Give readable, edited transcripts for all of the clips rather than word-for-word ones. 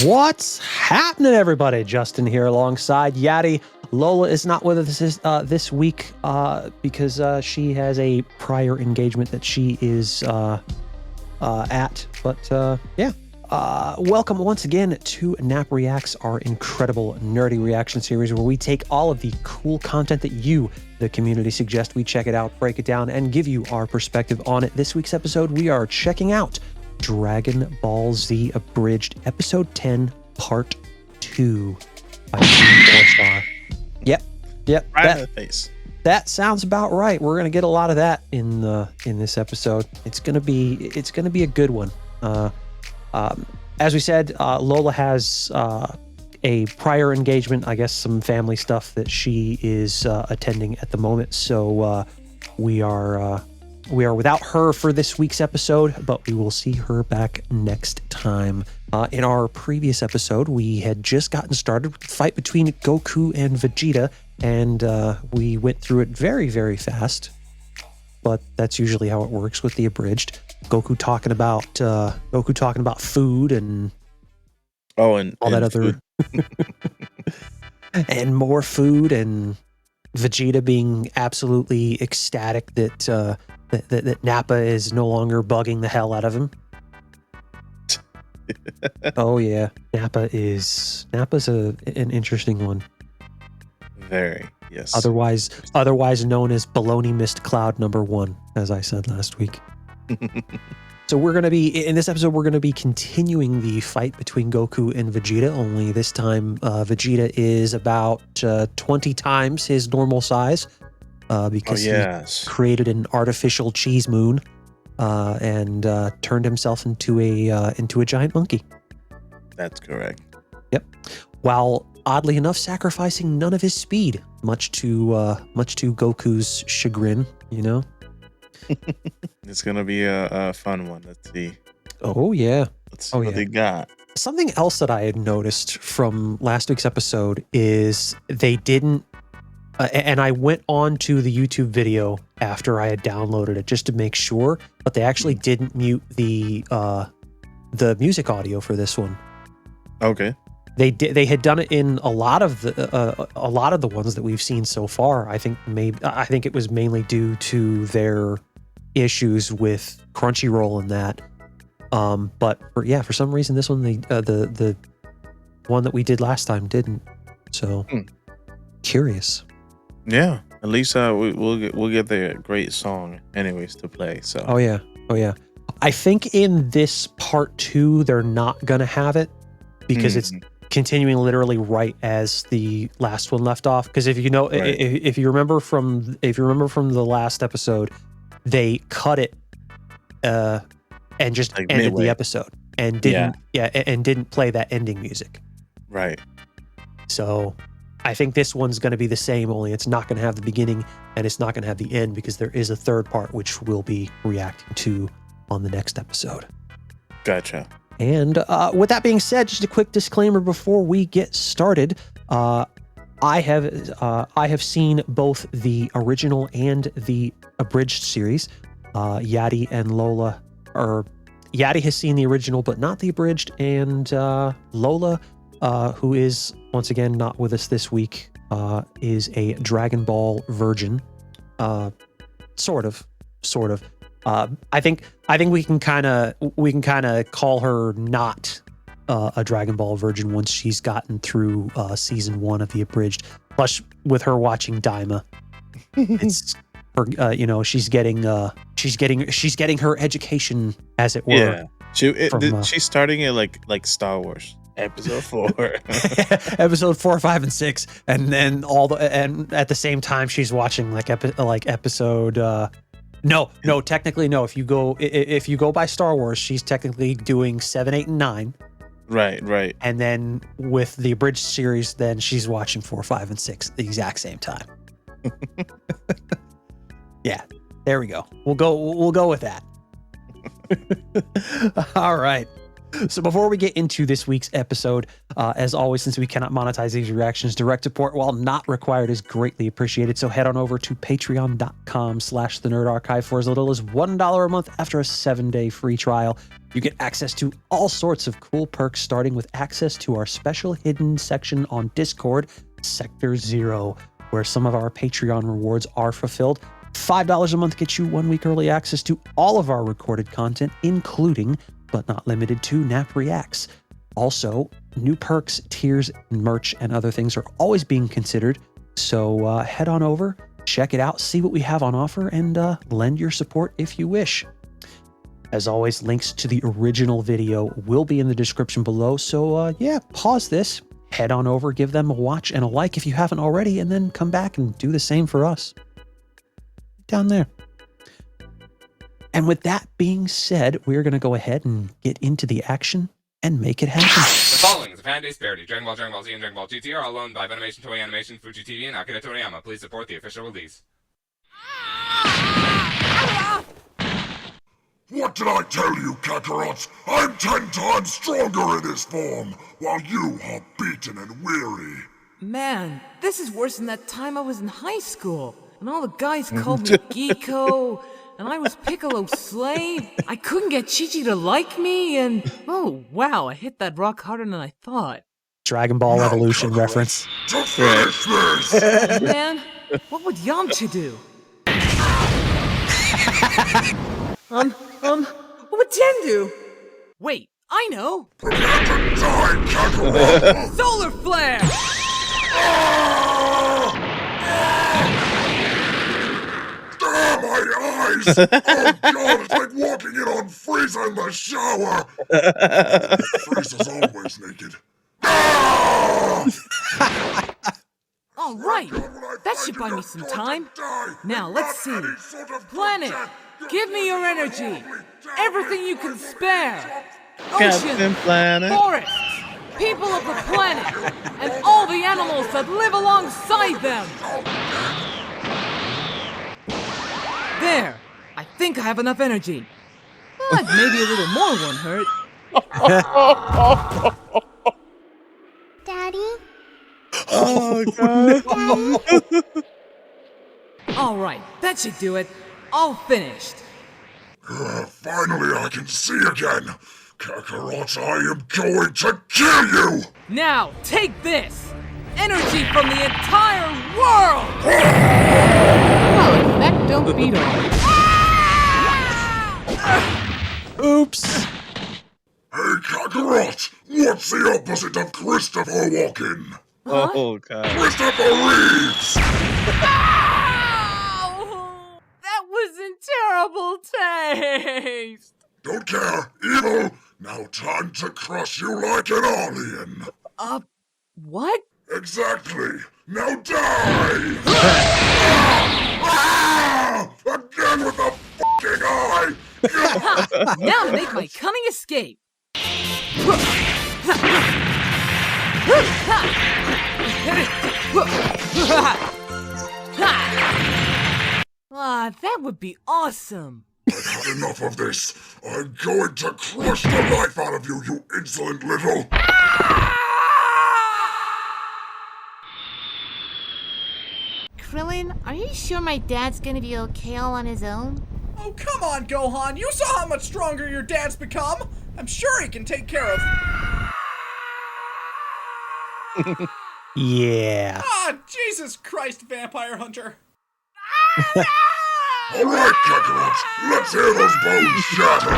What's happening, everybody? Justin here alongside Yadi. Lola is not with us this week because she has a prior engagement that she is at. But yeah, welcome once again to Nap Reacts, our incredible nerdy reaction series where we take all of the cool content that you, the community, suggest. We check it out, break it down, and give you our perspective on it. This week's episode, we are checking out Dragon Ball Z Abridged, Episode 10, Part 2 by Team 4-Star. Yep. Right in the face. That sounds about right. We're gonna get a lot of that in this episode. It's gonna be a good one. As we said, Lola has a prior engagement, I guess some family stuff that she is attending at the moment. So we are without her for this week's episode, but we will see her back next time. In our previous episode, we had just gotten started with the fight between Goku and Vegeta, and we went through it very, very fast. But that's usually how it works with the Abridged. Goku talking about food and and all that other and more food, and Vegeta being absolutely ecstatic that that Nappa is no longer bugging the hell out of him. Oh yeah, Nappa's an interesting one. Very, yes. Otherwise known as Baloney Mist Cloud number 1, as I said last week. So we're going to be, in this episode, we're going to be continuing the fight between Goku and Vegeta, only this time Vegeta is about 20 times his normal size because he created an artificial cheese moon and turned himself into a giant monkey. That's correct. Yep. While oddly enough sacrificing none of his speed, much to Goku's chagrin, you know. It's gonna be a fun one. Let's see. Oh yeah. Let's see what they got. Something else that I had noticed from last week's episode is they didn't, and I went on to the YouTube video after I had downloaded it just to make sure, but they actually didn't mute the music audio for this one. Okay. They had done it in a lot of the ones that we've seen so far. I think it was mainly due to their issues with Crunchyroll and that. But for some reason this one the one that we did last time didn't. So curious. Yeah, at least we'll get the great song anyways to play. So oh yeah. I think in this part 2 they're not gonna have it because it's continuing literally right as the last one left off. Because if you remember from the last episode, they cut it and just like ended midway. The episode and didn't play that ending music. Right. So I think this one's going to be the same, only it's not going to have the beginning and it's not going to have the end because there is a third part which we'll be reacting to on the next episode. Gotcha. And with that being said, just a quick disclaimer before we get started. I have seen both the original and the abridged series. Yadi and Lola, or Yadi has seen the original but not the abridged, and Lola, who is once again not with us this week, is a Dragon Ball virgin. Sort of. I think we can kind of call her not a Dragon Ball virgin once she's gotten through season 1 of the abridged. Plus, with her watching Daima, it's her, she's getting her education, as it were. Yeah, she's starting it like Star Wars. Episode 4, episode 4, 5, and 6, and then and at the same time she's watching episode. No, technically no. If you go by Star Wars, she's technically doing 7, 8, and 9. Right. And then with the abridged series, then she's watching 4, 5, and 6 at the exact same time. Yeah, there we go. We'll go with that. All right. So before we get into this week's episode, as always, since we cannot monetize these reactions, direct support, while not required, is greatly appreciated. So head on over to patreon.com/thenerd archive for as little as $1 a month after a 7-day free trial. You get access to all sorts of cool perks, starting with access to our special hidden section on Discord, Sector 0, where some of our Patreon rewards are fulfilled. $5 a month gets you 1 week early access to all of our recorded content, including, but not limited to, Nap Reacts. Also, new perks, tiers, merch, and other things are always being considered. So head on over, check it out, see what we have on offer, and lend your support if you wish. As always, links to the original video will be in the description below. So pause this, head on over, give them a watch and a like if you haven't already, and then come back and do the same for us. Down there. And with that being said, we're going to go ahead and get into the action and make it happen. The following is a fan-based parody. Dragon Ball, Dragon Ball Z, and Dragon Ball GT are all owned by Funimation, Toei Animation, Fuji TV, and Akira Toriyama. Please support the official release. What did I tell you, Kakarot? I'm 10 times stronger in this form, while you are beaten and weary. Man, this is worse than that time I was in high school, and all the guys called me Geeko, and I was Piccolo's slave. I couldn't get Chi-Chi to like me, and oh wow, I hit that rock harder than I thought. Dragon Ball Evolution Kakarot, reference. To finish this! Man, what would Yamcha do? What would Ten do? Wait, I know! Prepare to die, Kakarot! Solar Flare! My eyes! Oh god, it's like walking in on Frieza in the shower! Frieza's always naked. Alright, that should buy me some time. Now, let's see. Planet, give me your energy. Everything you can spare. Captain Ocean, Planet. forests, people of the planet, and all the animals that live alongside them. There, I think I have enough energy. But maybe a little more won't hurt. Daddy? Oh god. Alright, that should do it. All finished. Finally I can see again! Kakarot, I am going to kill you! Now, take this! Energy from the entire world! Well, if that don't beat all. Oops. Hey Kakarot, what's the opposite of Christopher Walken? Oh god. Christopher Reeves! Ow! That was in terrible taste! Don't care, evil! Now time to crush you like an alien! What? Exactly! Now die! Again with the fucking eye! Now to make my cunning escape! That would be awesome! I've had enough of this! I'm going to crush the life out of you, you insolent little... Krillin, are you sure my dad's gonna be okay all on his own? Oh, come on, Gohan. You saw how much stronger your dad's become. I'm sure he can take care of... Yeah. Ah, Jesus Christ, Vampire Hunter. Alright, Kakarot, let's hear those bones shatter!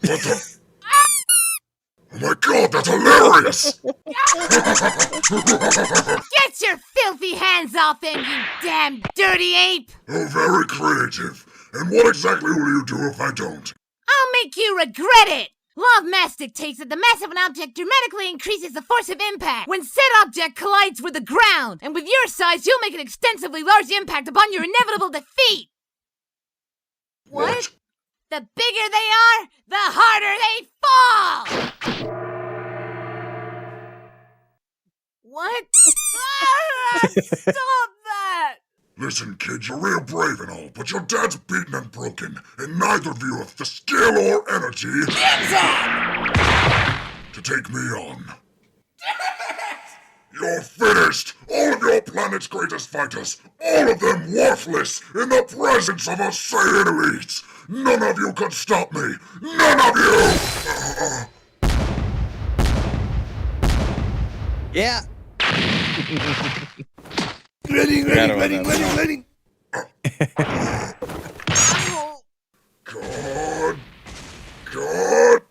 What the... Oh my god, that's hilarious! Get your filthy hands off him, you damn dirty ape! Oh, very creative. And what exactly will you do if I don't? I'll make you regret it! Law of mass dictates that the mass of an object dramatically increases the force of impact when said object collides with the ground, and with your size, you'll make an extensively large impact upon your inevitable defeat! What? The bigger they are, the harder they fall! What? Stop that! Listen, kid, you're real brave and all, but your dad's beaten and broken, and neither of you have the skill or energy to take me on. You're finished! All of your planet's greatest fighters, all of them worthless in the presence of a Saiyan elite! None of you can stop me! None of you! Yeah. Ready. God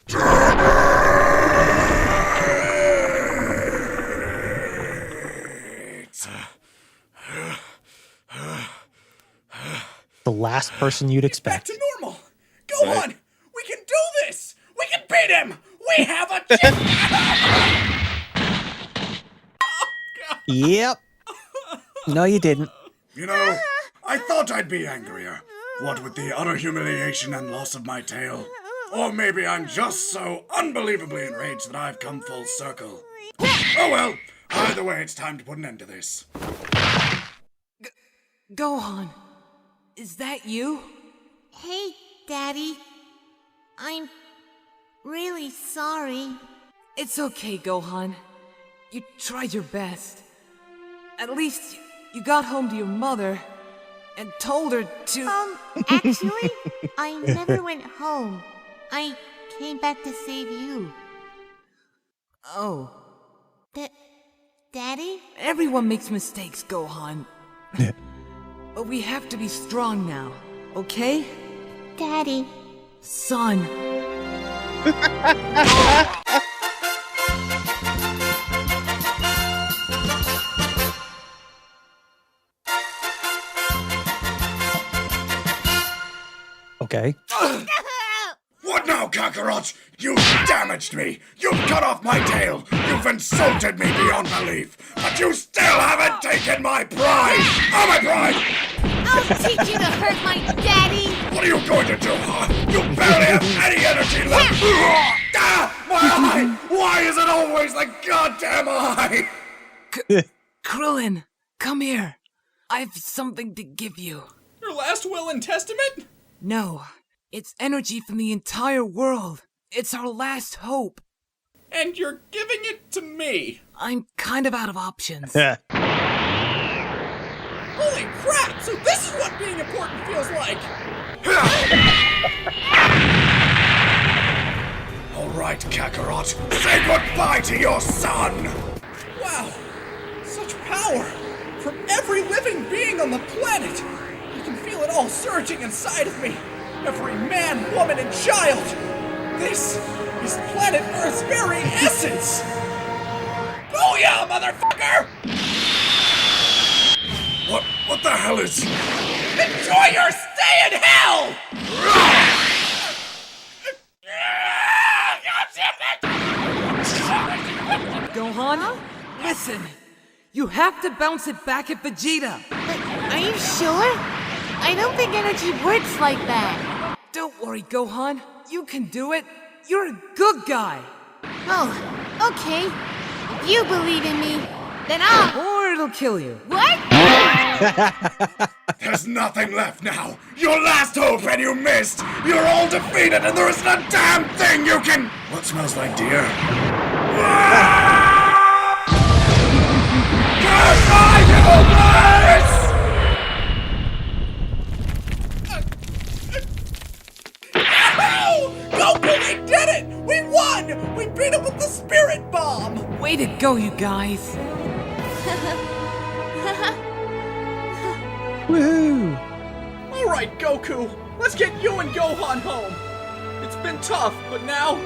damn it! The last person you'd Back expect. to normal. Go on. We can do this. We can beat him. We have a chance. Yep. No, you didn't. You know, I thought I'd be angrier. What with the utter humiliation and loss of my tail. Or maybe I'm just so unbelievably enraged that I've come full circle. Oh well, either way, it's time to put an end to this. Gohan, is that you? Hey, Daddy. I'm really sorry. It's okay, Gohan. You tried your best. At least you got home to your mother and told her to... Actually, I never went home. I came back to save you. Oh. Daddy? Everyone makes mistakes, Gohan. But we have to be strong now, okay? Daddy. Son. Okay. What now, Kakarot? You've damaged me! You've cut off my tail! You've insulted me beyond belief! But you still haven't taken my pride! Oh, my pride! I'll teach you to hurt my daddy! What are you going to do, huh? You barely have any energy left! Ah, my eye! Why is it always the goddamn eye? Krillin, come here. I have something to give you. Your last will and testament? No, it's energy from the entire world. It's our last hope. And you're giving it to me. I'm kind of out of options. Holy crap! So this is what being important feels like! Alright, Kakarot, say goodbye to your son! Wow, such power! From every living being on the planet! I can feel it all surging inside of me! Every man, woman, and child! This is planet Earth's very essence! Booyah, motherfucker! What the hell is... Enjoy your stay in hell! Gohan, listen. You have to bounce it back at Vegeta. But are you sure? I don't think energy works like that. Don't worry, Gohan. You can do it. You're a good guy. Oh, okay. If you believe in me, then I'll... Or it'll kill you. What? There's nothing left now! Your last hope and you missed! You're all defeated and there isn't a damn thing you can... What smells like deer? Goku, we did it! We won! We beat him with the spirit bomb! Way to go, you guys. Woohoo! Alright, Goku, let's get you and Gohan home. It's been tough, but now,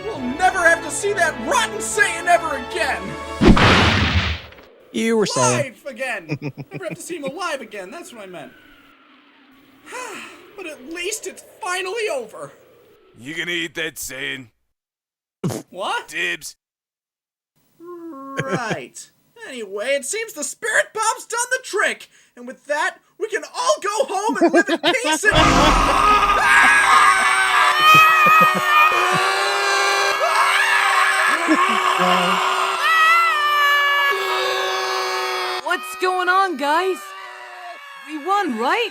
we'll never have to see that rotten Saiyan ever again! You were saying. Alive again! Never have to see him alive again, that's what I meant. But at least it's finally over. You gonna eat that Saiyan? What? Dibs. Right. Anyway, it seems the spirit bomb's done the trick, and with that, we can all go home and live in peace and... What's going on, guys? We won, right?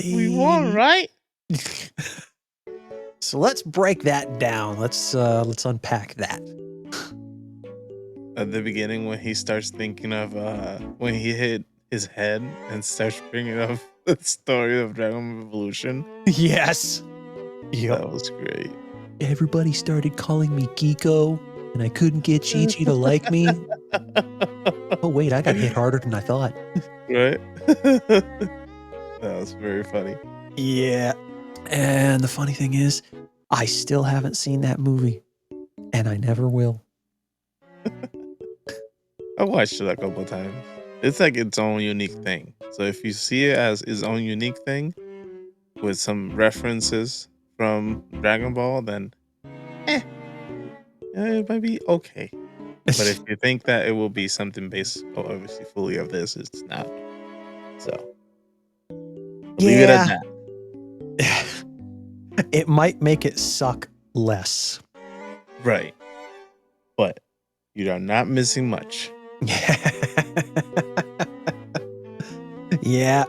We won, right? So let's break that down. Let's unpack that. At the beginning, when he starts thinking of when he hit his head and starts bringing up the story of Dragon Ball Evolution, Yes. Yep. that was great. Everybody started calling me Geeko, and I couldn't get Chi-Chi to like me. Oh wait, I got hit harder than I thought. Right? That was very funny. Yeah. And the funny thing is, I still haven't seen that movie, and I never will. I watched it a couple of times. It's like its own unique thing. So if you see it as its own unique thing with some references from Dragon Ball, then it might be okay. But if you think that it will be something based, obviously, fully of this, it's not. So leave it at that. It might make it suck less. Right. But you are not missing much. Yeah.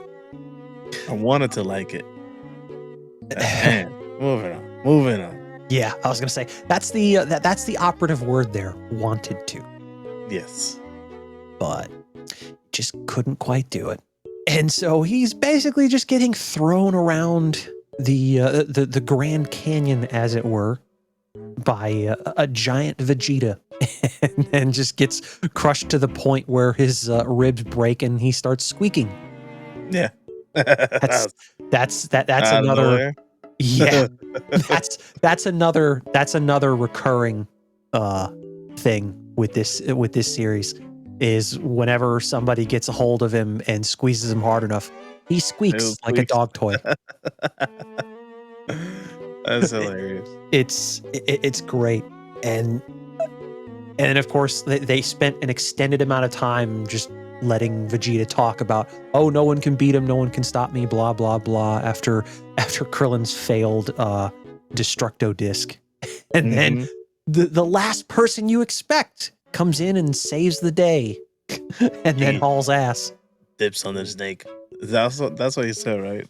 I wanted to like it. Man, moving on. Yeah, I was gonna say that's the operative word there. Wanted to, Yes. but just couldn't quite do it. And so he's basically just getting thrown around the Grand Canyon, as it were, by a giant Vegeta, and just gets crushed to the point where his ribs break and he starts squeaking. Yeah. That's Out of another. nowhere. Yeah, that's another recurring thing with this series is whenever somebody gets a hold of him and squeezes him hard enough, he squeaks like a dog toy. That's hilarious. It's great, and then of course they spent an extended amount of time just letting Vegeta talk about, oh, no one can beat him, no one can stop me, blah blah blah. After Krillin's failed Destructo disc, and then the last person you expect comes in and saves the day, and then hauls ass. Dips on the snake. That's what he said, right?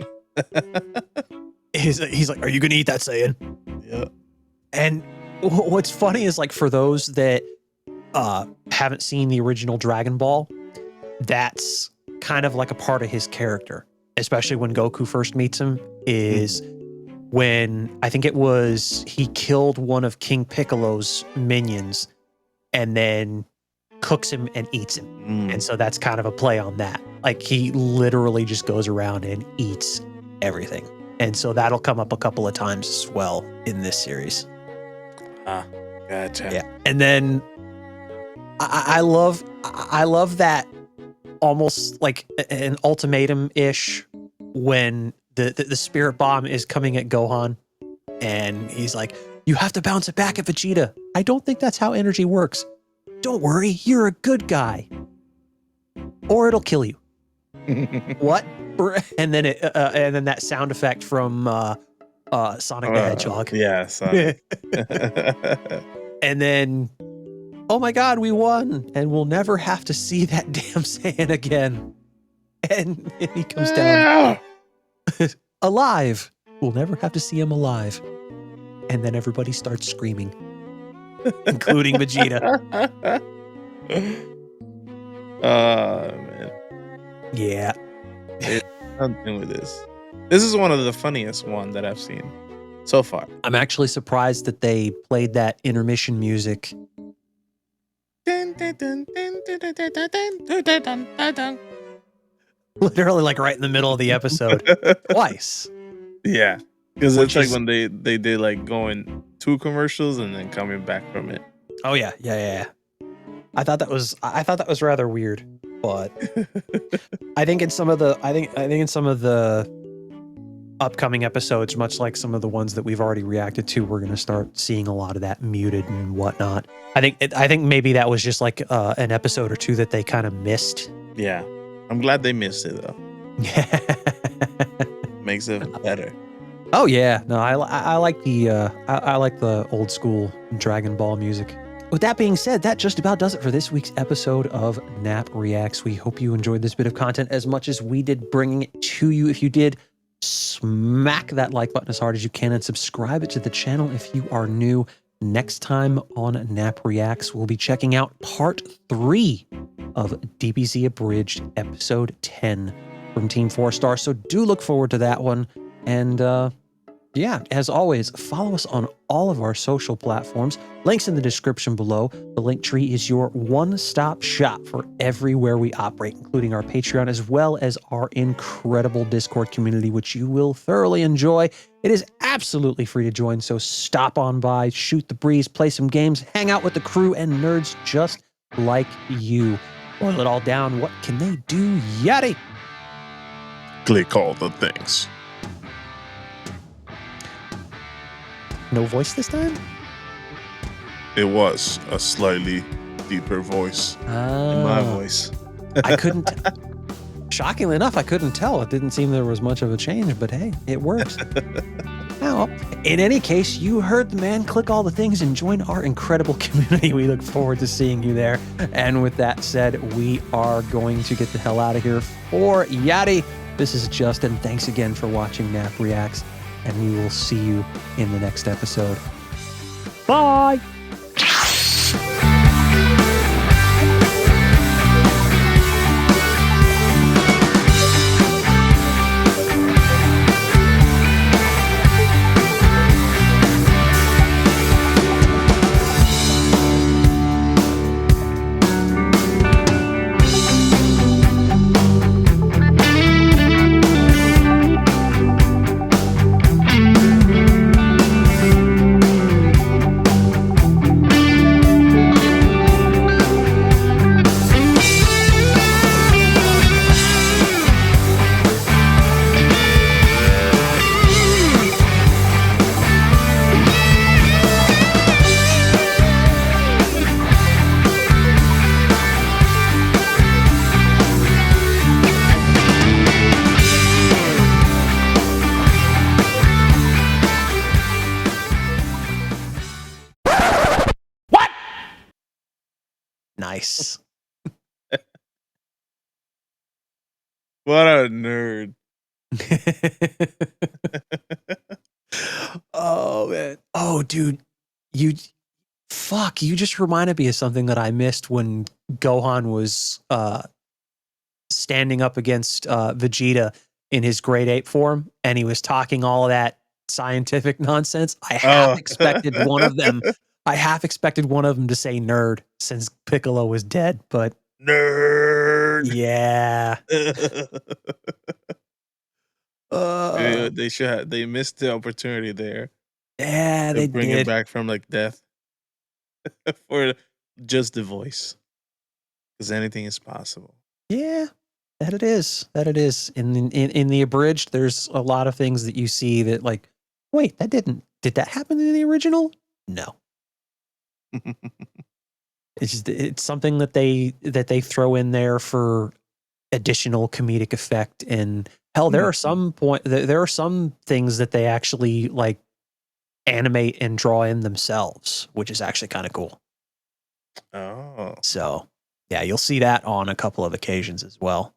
He's like, are you gonna eat that Saiyan? Yeah. And what's funny is, like, for those that haven't seen the original Dragon Ball, that's kind of like a part of his character, especially when Goku first meets him, is when I think it was he killed one of King Piccolo's minions and then cooks him and eats him. And so that's kind of a play on that. Like, he literally just goes around and eats everything. And so that'll come up a couple of times as well in this series. Gotcha. Yeah. And then I love that, almost like an ultimatum-ish, when the spirit bomb is coming at Gohan and he's like, you have to bounce it back at Vegeta. I don't think that's how energy works. Don't worry, you're a good guy. Or it'll kill you. What? And then and then that sound effect from Sonic the Hedgehog. Yeah, Sonic. And then, oh my God, we won, and we'll never have to see that damn Saiyan again. And he comes down alive. We'll never have to see him alive. And then everybody starts screaming, including Vegeta. Oh man. Yeah. Something with this. This is one of the funniest one that I've seen so far. I'm actually surprised that they played that intermission music. Literally, like, right in the middle of the episode. Twice. Yeah. Because it's like is- when they did like going to commercials and then coming back from it. Oh yeah. I thought that was rather weird, but I think in some of the upcoming episodes, much like some of the ones that we've already reacted to, we're going to start seeing a lot of that muted and whatnot. I think maybe that was just like an episode or two that they kind of missed. Yeah. I'm glad they missed it though. Makes it better. Oh yeah, no, I like I like the old school Dragon Ball music. With that being said, that just about does it for this week's episode of Nap Reacts. We hope you enjoyed this bit of content as much as we did bringing it to you. If you did, smack that like button as hard as you can and subscribe to the channel if you are new. Next time on Nap Reacts, we'll be checking out part 3 of DBZ Abridged episode 10 from Team 4 Star. So do look forward to that one. And yeah, as always, follow us on all of our social platforms. Links in the description below. The link tree is your one-stop shop for everywhere we operate, including our Patreon, as well as our incredible Discord community, which you will thoroughly enjoy. It is absolutely free to join, so stop on by, shoot the breeze, play some games, hang out with the crew and nerds just like you. Boil it all down, what can they do, Yachty? Click all the things. No voice this time? It was a slightly deeper voice. In my voice. I couldn't. Shockingly enough, I couldn't tell. It didn't seem there was much of a change, but hey, it works. Now, in any case, you heard the man. Click all the things and join our incredible community. We look forward to seeing you there. And with that said, we are going to get the hell out of here. For Yachty, this is Justin. Thanks again for watching Nap Reacts, and we will see you in the next episode. Bye! Nice. What a nerd. Oh, man. Oh, dude. You just reminded me of something that I missed when Gohan was standing up against Vegeta in his grade 8 form, and he was talking all of that scientific nonsense. I half expected one of them to say nerd since Piccolo was dead, but Nerd. yeah. They missed the opportunity there. Yeah, to they bring did. it back from like death for just the voice, because anything is possible. Yeah, that it is. In the abridged, there's a lot of things that you see that like, wait, did that happen in the original? No. It's something that they throw in there for additional comedic effect. And hell, there are some things that they actually like animate and draw in themselves, which is actually kind of cool. Oh. So yeah, you'll see that on a couple of occasions as well.